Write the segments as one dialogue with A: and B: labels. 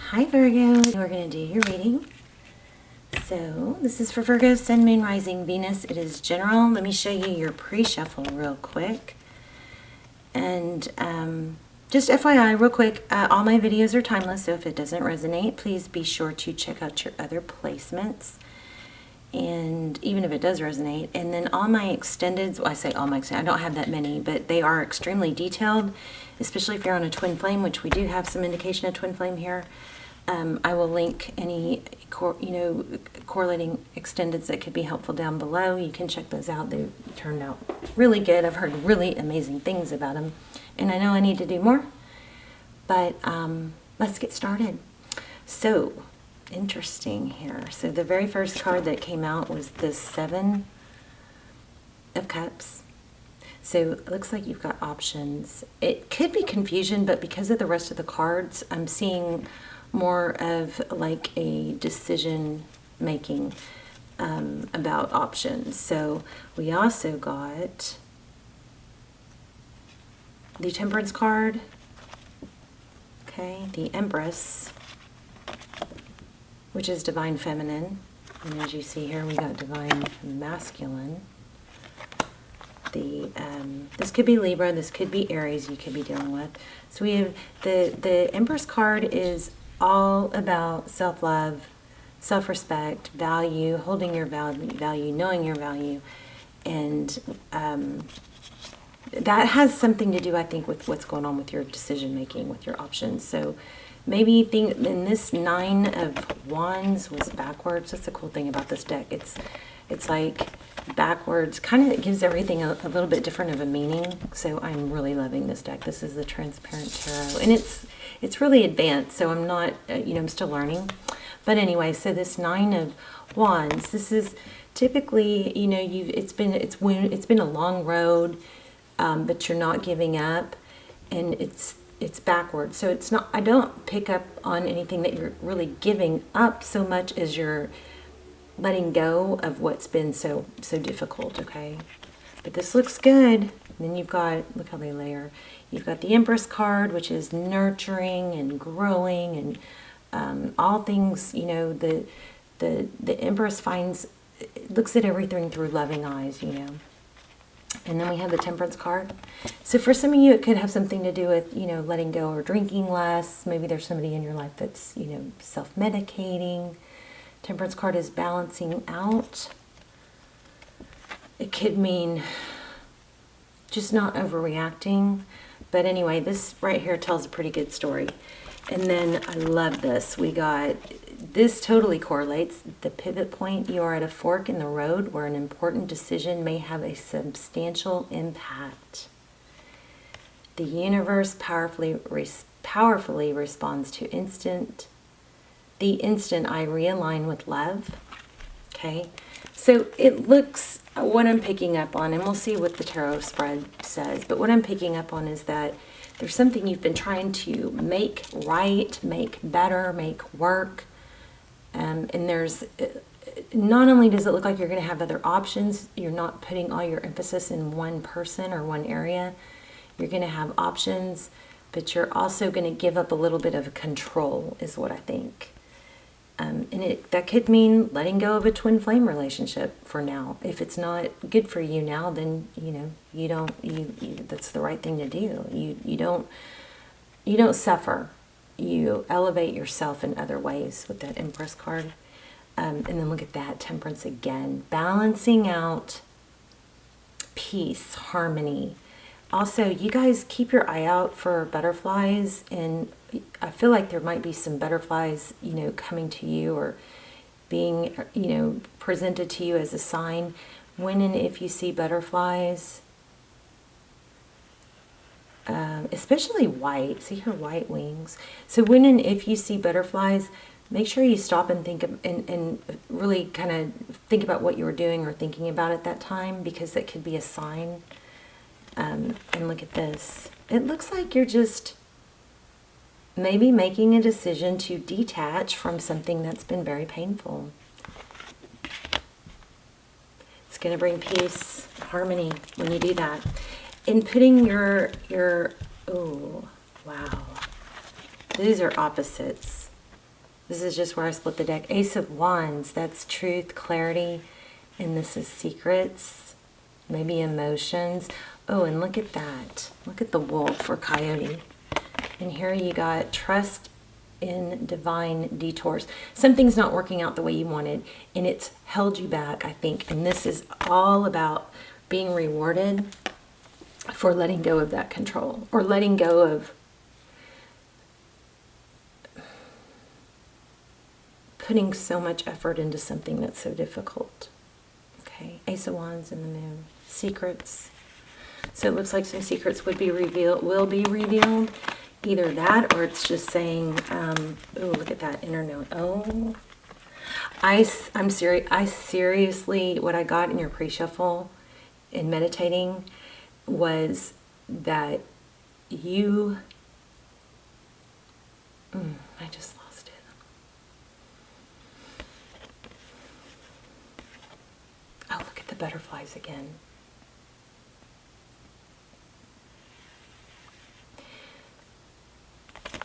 A: Hi Virgo, we're going to do your reading. So this is for Virgo, Sun, Moon, Rising, Venus. It is general. Let me show you your pre-shuffle real quick. And just FYI, real quick, all my videos are timeless, so if it doesn't resonate, please be sure to check out your other placements. And even if it does resonate, and then all my extendeds, well, I say all my extendeds, I don't have that many, but they are extremely detailed, especially if you're on a twin flame, which we do have some indication of twin flame here. I will link any correlating extendeds that could be helpful down below. You can check those out. They turned out really good. I've heard really amazing things about them, and I know I need to do more, but let's get started. So interesting here. So the very first card that came out was the Seven of Cups. So it looks like you've got options. It could be confusion, but because of the rest of the cards, I'm seeing more of like a decision making about options. So we also got the Temperance card, okay, the Empress, which is Divine Feminine, and as you see here, we got Divine Masculine. This could be Libra, this could be Aries you could be dealing with. So we have the Empress card is all about self-love, self-respect, value, holding your value, knowing your value, and that has something to do, I think, with what's going on with your decision making, with your options. So maybe think, and this Nine of Wands was backwards. That's the cool thing about this deck. It's like backwards, kind of gives everything a little bit different of a meaning. So I'm really loving this deck. This is the Transparent Tarot, and it's really advanced. So I'm not, I'm still learning. But anyway, so this Nine of Wands, this is typically, it's been a long road, but you're not giving up, and it's backwards. So it's not, I don't pick up on anything that you're really giving up so much as you're letting go of what's been so difficult, okay? But this looks good. And then you've got, look how they layer. You've got the Empress card, which is nurturing and growing and all things, the Empress looks at everything through loving eyes, And then we have the Temperance card. So for some of you, it could have something to do with, letting go or drinking less. Maybe there's somebody in your life that's, self-medicating. Temperance card is balancing out. It could mean just not overreacting. But anyway, this right here tells a pretty good story. And then I love this. We got, this totally correlates. The pivot point, you are at a fork in the road where an important decision may have a substantial impact. The universe powerfully responds to the instant I realign with love. Okay, so it looks, what I'm picking up on, and we'll see what the tarot spread says, but what I'm picking up on is that there's something you've been trying to make right, make better, make work. And there's, not only does it look like you're going to have other options, you're not putting all your emphasis in one person or one area. You're going to have options, but you're also going to give up a little bit of control, is what I think. And that could mean letting go of a twin flame relationship for now. If it's not good for you now, then that's the right thing to do. You don't suffer. You elevate yourself in other ways with that Empress card. And then look at that, Temperance again, balancing out peace, harmony. Also, you guys keep your eye out for butterflies, and I feel like there might be some butterflies, coming to you or being, presented to you as a sign. When and if you see butterflies, especially white, see her white wings. So when and if you see butterflies, make sure you stop and think of, and really kind of think about what you were doing or thinking about at that time, because that could be a sign. And look at this. It looks like you're just maybe making a decision to detach from something that's been very painful. It's going to bring peace, harmony when you do that. In putting oh, wow. These are opposites. This is just where I split the deck. Ace of Wands, that's truth, clarity, and this is secrets, maybe emotions. Oh, and look at that. Look at the wolf or coyote. And here you got trust in divine detours. Something's not working out the way you wanted, and it's held you back, I think. And this is all about being rewarded for letting go of that control, or letting go of putting so much effort into something that's so difficult. Okay, Ace of Wands in the Moon. Secrets. So it looks like some secrets will be revealed. Either that, or it's just saying, oh, look at that inner note. Oh, I'm serious. I seriously, what I got in your pre-shuffle in meditating was that you, I just lost it. Oh, look at the butterflies again.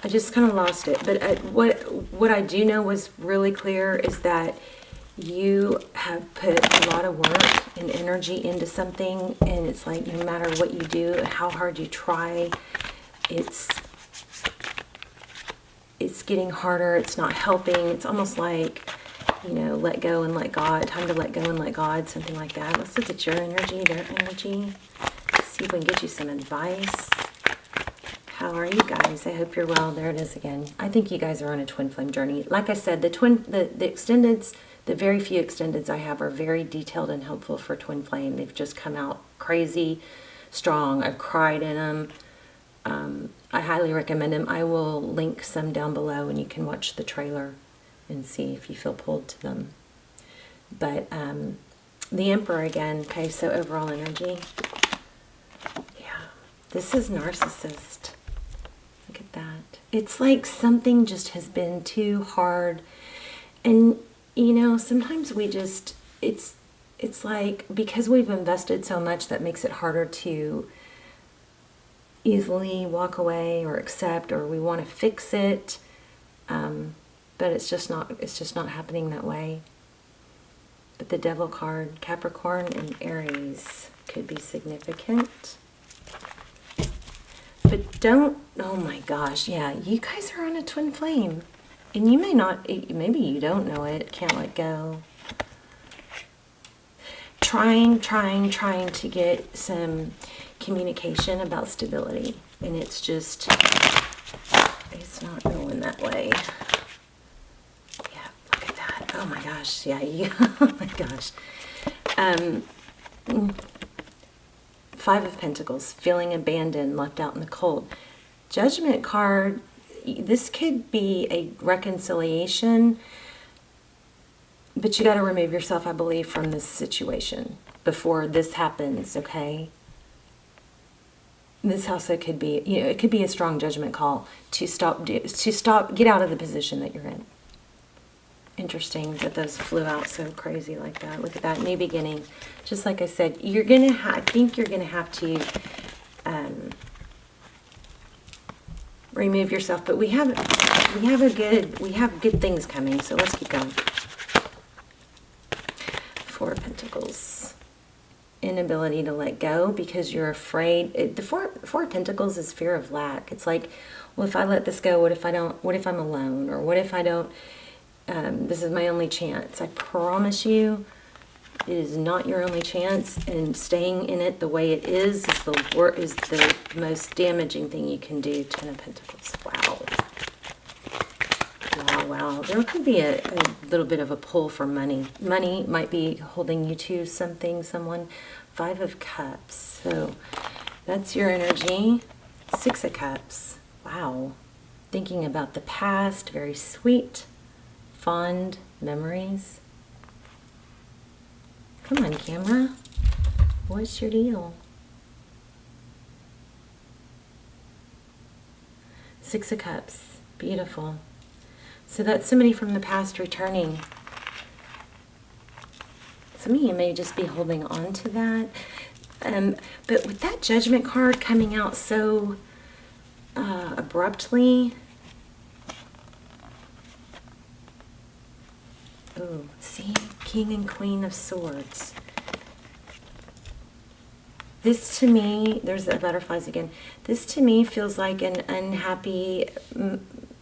A: I just kind of lost it. But what I do know was really clear is that you have put a lot of work and energy into something, and it's like no matter what you do, how hard you try, it's getting harder. It's not helping. It's almost like, you know, let go and let God. Time to let go and let God, something like that. Let's look at your energy, their energy. See if we can get you some advice. How are you guys? I hope you're well. There it is again. I think you guys are on a twin flame journey. Like I said, the extendeds, the very few extendeds I have are very detailed and helpful for twin flame. They've just come out crazy strong. I've cried in them. I highly recommend them. I will link some down below and you can watch the trailer and see if you feel pulled to them. But the Emperor again. Okay, so overall energy. Yeah, this is narcissist. Look at that. It's like something just has been too hard. And, you know, sometimes we just, it's like because we've invested so much that makes it harder to easily walk away or accept, or we want to fix it. But it's just not happening that way. But the Devil card, Capricorn and Aries could be significant. But don't, oh my gosh, yeah, you guys are on a twin flame. And you may not, maybe you don't know it, can't let go. Trying to get some communication about stability. And it's just, it's not going that way. Yeah, look at that. Oh my gosh, yeah, oh my gosh. Five of Pentacles, feeling abandoned, left out in the cold. Judgment card, this could be a reconciliation, but you got to remove yourself, I believe, from this situation before this happens, okay? This also could be, you know, it could be a strong judgment call to get out of the position that you're in. Interesting that those flew out so crazy like that. Look at that, new beginning. Just like I said, you're gonna. I think you're gonna have to remove yourself. But we have good things coming. So let's keep going. Four of Pentacles. Inability to let go because you're afraid. The Four of Pentacles is fear of lack. It's like, well, if I let this go, what if I don't? What if I'm alone? Or what if I don't? This is my only chance. I promise you, it is not your only chance, and staying in it the way it is the most damaging thing you can do. Ten of Pentacles. Wow. Wow, wow. There could be a little bit of a pull for money. Money might be holding you to something, someone. Five of Cups. So that's your energy. Six of Cups. Wow. Thinking about the past. Very sweet. Fond memories. Come on, camera. What's your deal? Six of Cups. Beautiful. So that's somebody from the past returning. Some of you may just be holding on to that. But with that Judgment card coming out so abruptly, Ooh, see? King and Queen of Swords. This to me, there's the butterflies again. This to me feels like an unhappy,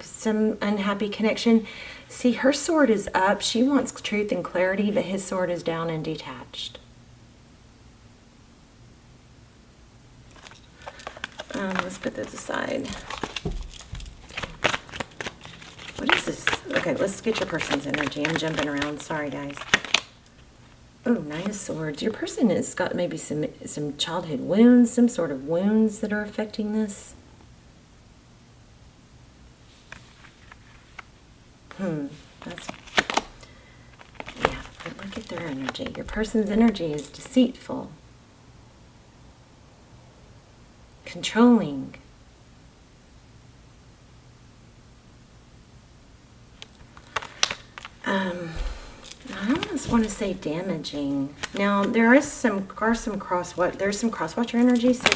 A: some unhappy connection. See, her sword is up. She wants truth and clarity, but his sword is down and detached. Let's put those aside. What is this? Okay, let's get your person's energy. I'm jumping around. Sorry, guys. Oh, Nine of Swords. Your person has got maybe some childhood wounds, some sort of wounds that are affecting this. That's... Yeah, but look at their energy. Your person's energy is deceitful. Controlling. I almost want to say damaging. Now there is some cross-watcher energy, so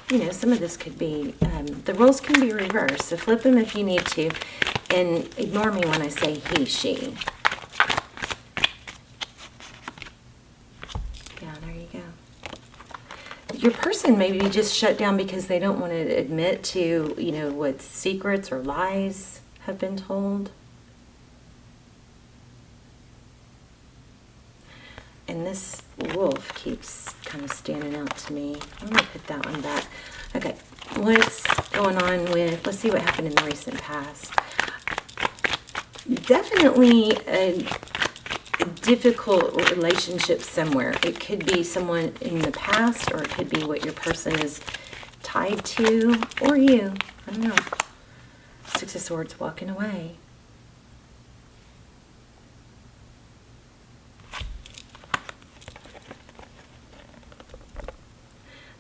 A: you know some of this could be the roles can be reversed. So flip them if you need to, and ignore me when I say he, she. Yeah, there you go. Your person may be just shut down because they don't want to admit to, you know, what secrets or lies have been told. And this wolf keeps kind of standing out to me. I'm going to put that one back. Okay, what's going on with, let's see what happened in the recent past. Definitely a difficult relationship somewhere. It could be someone in the past, or it could be what your person is tied to, or you. I don't know. Six of Swords walking away.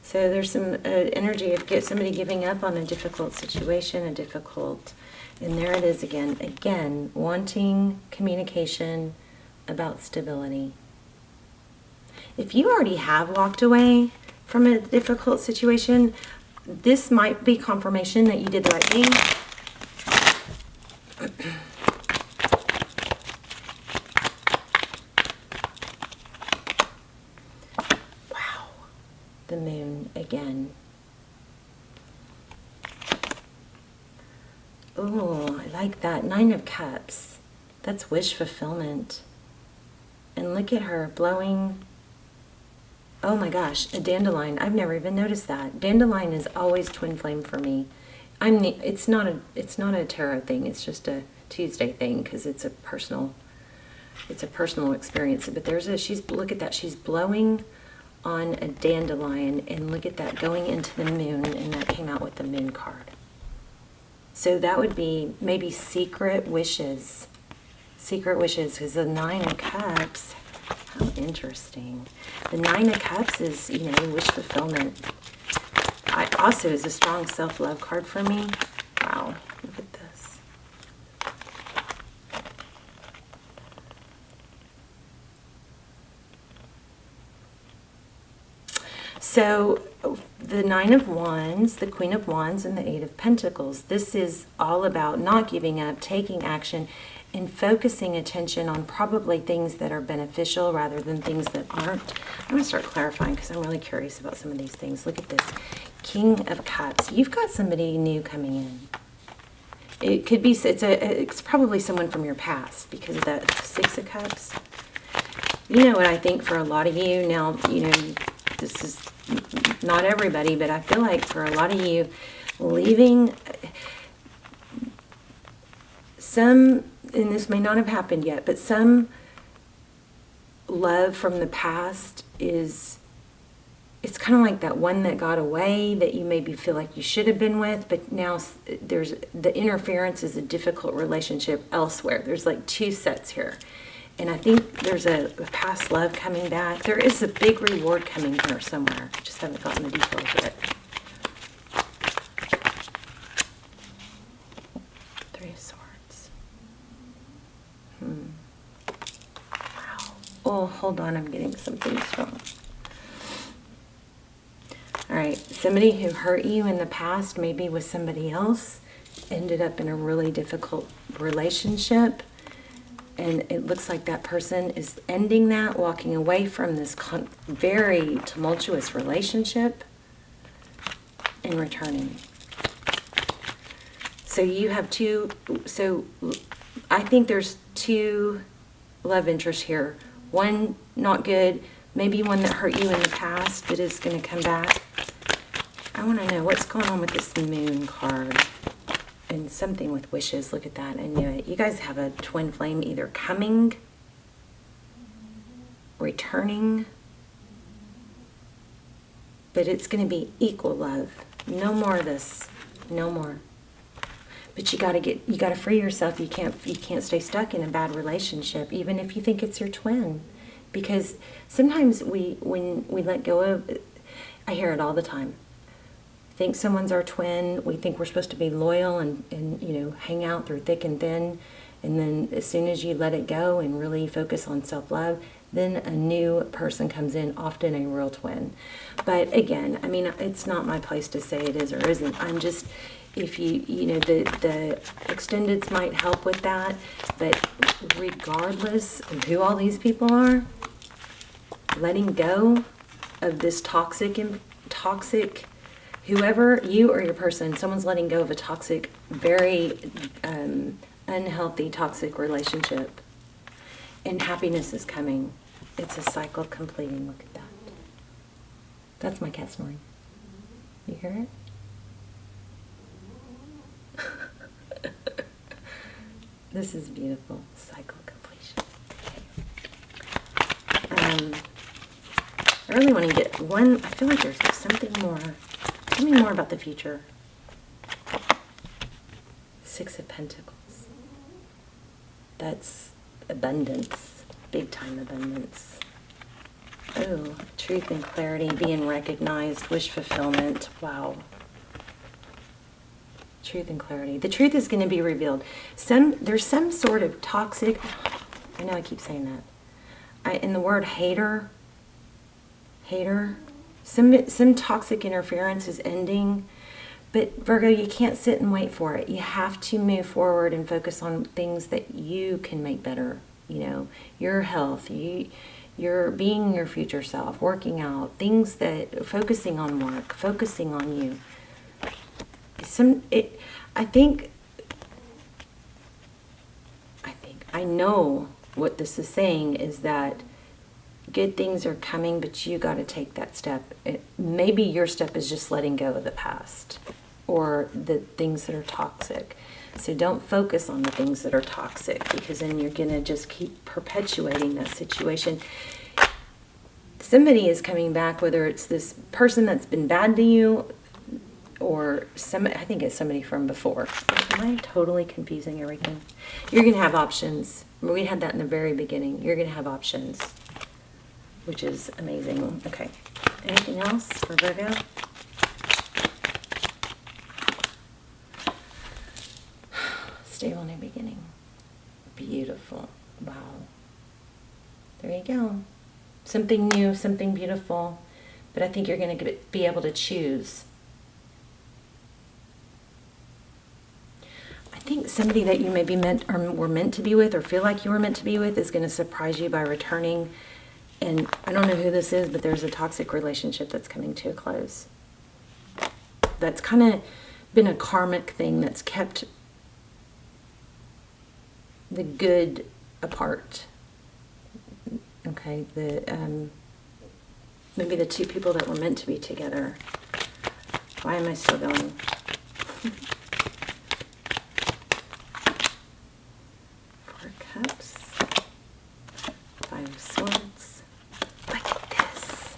A: So there's some energy of somebody giving up on a difficult situation, and there it is again, wanting communication about stability. If you already have walked away from a difficult situation, this might be confirmation that you did the right thing. The moon again. Oh, I like that. Nine of Cups. That's wish fulfillment. And look at her blowing. Oh my gosh, a dandelion. I've never even noticed that. Dandelion is always twin flame for me. It's not a tarot thing. It's just a Tuesday thing because it's a personal experience. But look at that. She's blowing on a dandelion, and look at that going into the moon, and that came out with the moon card. So that would be maybe secret wishes, because the Nine of Cups, how interesting. The Nine of Cups is, you know, wish fulfillment. Also is a strong self-love card for me. Wow, look at this. So the Nine of Wands, the Queen of Wands, and the Eight of Pentacles. This is all about not giving up, taking action, and focusing attention on probably things that are beneficial rather than things that aren't. I'm going to start clarifying because I'm really curious about some of these things. Look at this. King of Cups. You've got somebody new coming in. It could be, it's probably someone from your past because of that Six of Cups. You know what I think for a lot of you now, you know, this is not everybody, but I feel like for a lot of you, leaving some, and this may not have happened yet, but some love from the past it's kind of like that one that got away that you maybe feel like you should have been with, but now there's the interference is a difficult relationship elsewhere. There's like two sets here. And I think there's a past love coming back. There is a big reward coming here somewhere. I just haven't gotten the details yet. Three of Swords. Wow. Oh, hold on. I'm getting something strong. All right. Somebody who hurt you in the past, maybe with somebody else, ended up in a really difficult relationship. And it looks like that person is ending that, walking away from this very tumultuous relationship and returning. So you have so I think there's two love interests here. One not good, maybe one that hurt you in the past that is going to come back. I want to know what's going on with this moon card. And something with wishes. Look at that. I knew it. You guys have a twin flame either coming, returning, but it's going to be equal love. No more of this. No more. But you got to free yourself. You can't stay stuck in a bad relationship, even if you think it's your twin, because sometimes when we let go of, I hear it all the time. Think someone's our twin, we think we're supposed to be loyal and hang out through thick and thin, and then as soon as you let it go and really focus on self-love, then a new person comes in, often a real twin. But again, I mean, it's not my place to say it is or isn't. I'm just, if the extendeds might help with that, but regardless of who all these people are, letting go of this toxic, whoever, you or your person, someone's letting go of a toxic, very unhealthy, toxic relationship. And happiness is coming. It's a cycle completing. Look at that. That's my cat snoring. You hear it? This is beautiful. Cycle completion. Okay. I really want to get one. I feel like there's something more. Tell me more about the future. 6 of Pentacles. That's abundance. Big time abundance. Oh, truth and clarity, being recognized, wish fulfillment. Wow. Truth and clarity. The truth is going to be revealed. There's some sort of toxic, I know I keep saying that. In the word hater, some toxic interference is ending, but Virgo, you can't sit and wait for it. You have to move forward and focus on things that you can make better. Your health, you're being your future self, working out, things that, focusing on work, focusing on you. I know what this is saying is that good things are coming, but you got to take that step. Maybe your step is just letting go of the past or the things that are toxic. So don't focus on the things that are toxic, because then you're going to just keep perpetuating that situation. Somebody is coming back, whether it's this person that's been bad to you or I think it's somebody from before. Am I totally confusing everything? You're going to have options. We had that in the very beginning. You're going to have options, which is amazing. Okay. Anything else for Virgo? Stable new beginning. Beautiful. Wow. There you go. Something new, something beautiful. But I think you're going to be able to choose. I think somebody that you maybe were meant to be with, or feel like you were meant to be with, is going to surprise you by returning. And I don't know who this is, but there's a toxic relationship that's coming to a close. That's kind of been a karmic thing that's kept the good apart. Okay, maybe the two people that were meant to be together. Why am I still going? Four Cups, Five of Swords. Look at this.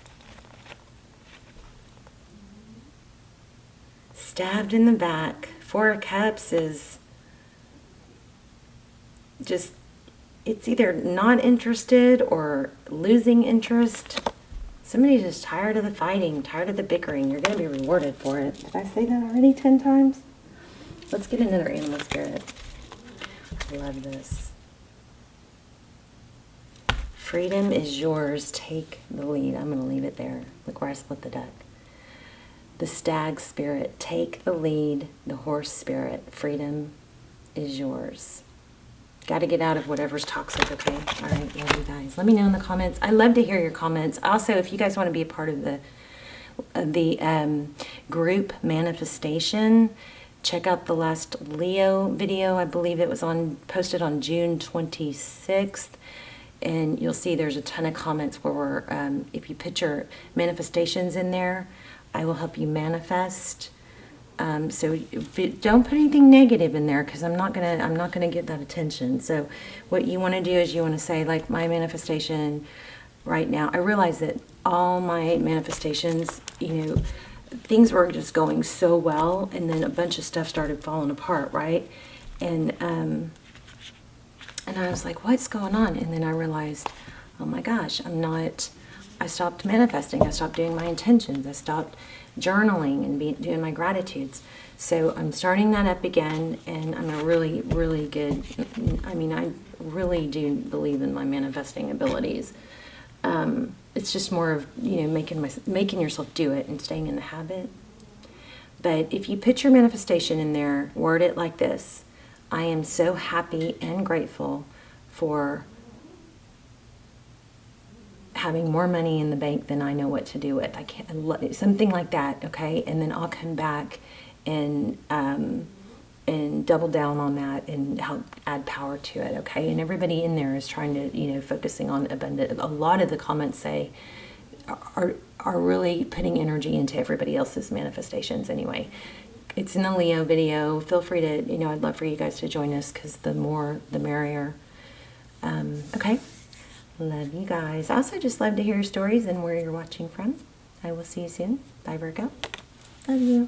A: Stabbed in the back. Four of Cups is just, it's either not interested or losing interest. Somebody's just tired of the fighting, tired of the bickering. You're going to be rewarded for it. Did I say that already 10 times? Let's get another animal spirit. I love this. Freedom is yours. Take the lead. I'm going to leave it there. Look where I split the deck. The stag spirit, take the lead. The horse spirit, freedom is yours. Got to get out of whatever's toxic, okay? All right, love you guys. Let me know in the comments. I love to hear your comments. Also, if you guys want to be a part of the group manifestation, check out the last Leo video. I believe it was posted on June 26th. And you'll see there's a ton of comments where we're, if you put your manifestations in there, I will help you manifest. So don't put anything negative in there, because I'm not gonna get that attention. So what you want to do is you want to say, like, my manifestation right now. I realize that all my manifestations, things were just going so well, and then a bunch of stuff started falling apart, right? And I was like, what's going on? And then I realized, oh my gosh, I stopped manifesting. I stopped doing my intentions. I stopped journaling and doing my gratitudes. So I'm starting that up again, and I'm a really, really good, I really do believe in my manifesting abilities. It's just more of, making yourself do it and staying in the habit. But if you put your manifestation in there, word it like this: I am so happy and grateful for having more money in the bank than I know what to do with. Something like that, okay? And then I'll come back and double down on that and help add power to it, okay? And everybody in there is trying to, focusing on abundance. A lot of the comments are really putting energy into everybody else's manifestations anyway. It's in the Leo video. Feel free to, I'd love for you guys to join us, because the more, the merrier. Okay. Love you guys. I also just love to hear your stories and where you're watching from. I will see you soon. Bye, Virgo. Love you.